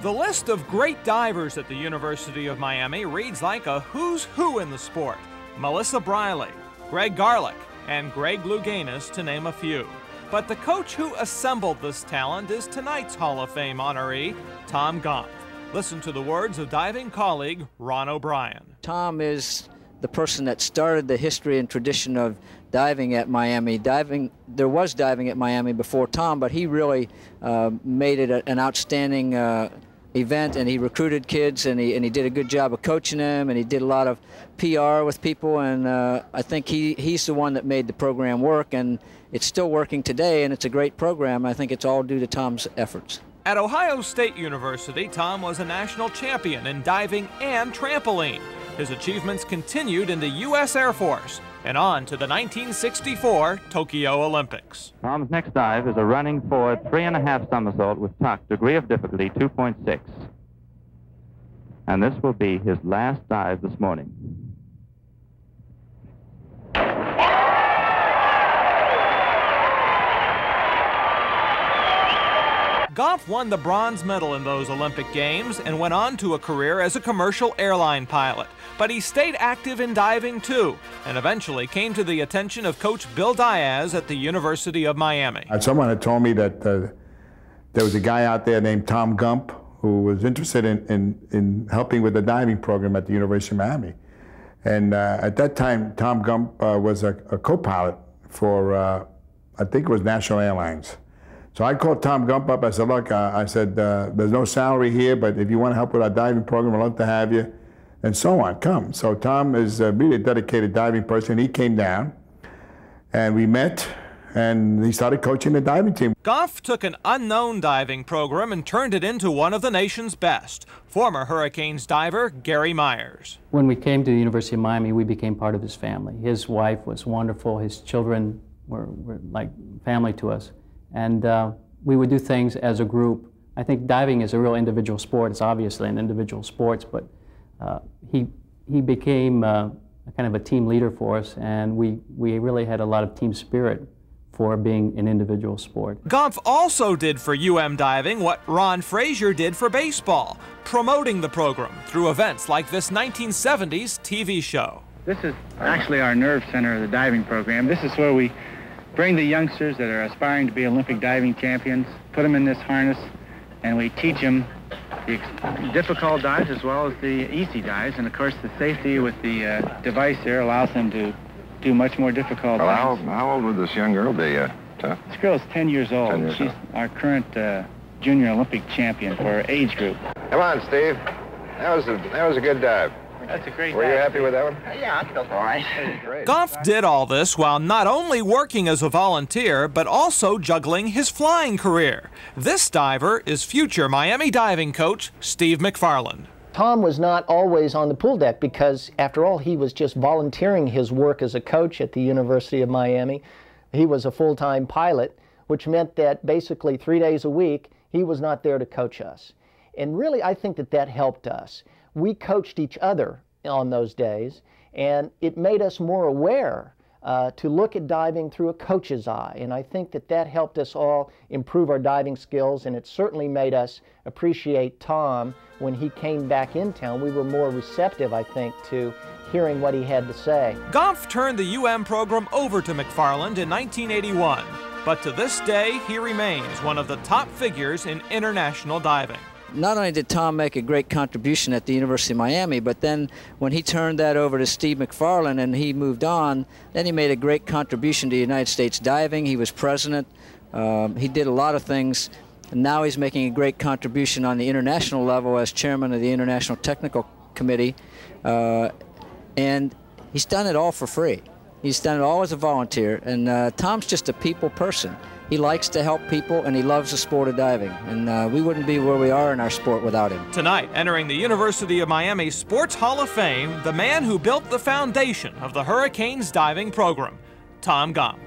The list of great divers at the University of Miami reads like a who's who in the sport. Melissa Briley, Greg Garlick, and Greg Louganis, to name a few. But the coach who assembled this talent is tonight's Hall of Fame honoree, Tom Gompf. Listen to the words of diving colleague Ron O'Brien. Tom is the person that started the history and tradition of diving at Miami. There was diving at Miami before Tom, but he really made it an outstanding event, and he recruited kids, and he did a good job of coaching them, and he did a lot of PR with people, and I think he's the one that made the program work, and it's still working today, and it's a great program. I think it's all due to Tom's efforts. At Ohio State University, Tom was a national champion in diving and trampoline. His achievements continued in the U.S. Air Force and on to the 1964 Tokyo Olympics. Tom's next dive is a running forward 3.5 somersault with tuck, degree of difficulty 2.6. And this will be his last dive this morning. Gompf won the bronze medal in those Olympic Games and went on to a career as a commercial airline pilot. But he stayed active in diving too, and eventually came to the attention of Coach Bill Diaz at the University of Miami. Someone had told me that there was a guy out there named Tom Gompf who was interested in helping with the diving program at the University of Miami. And at that time, Tom Gompf was a co-pilot for, I think it was National Airlines. So I called Tom Gompf up. I said, look, I said, there's no salary here, but if you want to help with our diving program, I'd love to have you, and so on. Come. So Tom is really a dedicated diving person. He came down, and we met, and he started coaching the diving team. Gompf took an unknown diving program and turned it into one of the nation's best. Former Hurricanes diver Gary Myers. When we came to the University of Miami, we became part of his family. His wife was wonderful. His children were like family to us. And we would do things as a group. I think diving is a real individual sport. It's obviously an individual sport, but he became kind of a team leader for us, and we really had a lot of team spirit for being an individual sport. Gompf also did for UM Diving what Ron Frazier did for baseball, promoting the program through events like this 1970s TV show. This is actually our nerve center of the diving program. This is where we bring the youngsters that are aspiring to be Olympic diving champions, put them in this harness, and we teach them the difficult dives as well as the easy dives. And of course, the safety with the device here allows them to do much more difficult dives. How old would this young girl be, Tom? This girl is 10 years old. 10 years She's old. our current junior Olympic champion for her age group. Come on, Steve. That was a good dive. That's a great Were you dive, happy Steve. with that one? Yeah, I felt all right. Great. Gompf did all this while not only working as a volunteer, but also juggling his flying career. This diver is future Miami diving coach Steve McFarland. Tom was not always on the pool deck because, after all, he was just volunteering his work as a coach at the University of Miami. He was a full-time pilot, which meant that basically 3 days a week, he was not there to coach us. And really, I think that helped us. We coached each other on those days, and it made us more aware to look at diving through a coach's eye. And I think that helped us all improve our diving skills, and it certainly made us appreciate Tom when he came back in town. We were more receptive, I think, to hearing what he had to say. Gompf turned the UM program over to McFarland in 1981, but to this day, he remains one of the top figures in international diving. Not only did Tom make a great contribution at the University of Miami, but then when he turned that over to Steve McFarland and he moved on, then he made a great contribution to United States diving. He was president. He did a lot of things. And now he's making a great contribution on the international level as chairman of the International Technical Committee. And he's done it all for free. He's done it all as a volunteer. And Tom's just a people person. He likes to help people, and he loves the sport of diving. And we wouldn't be where we are in our sport without him. Tonight, entering the University of Miami Sports Hall of Fame, the man who built the foundation of the Hurricanes diving program, Tom Gompf.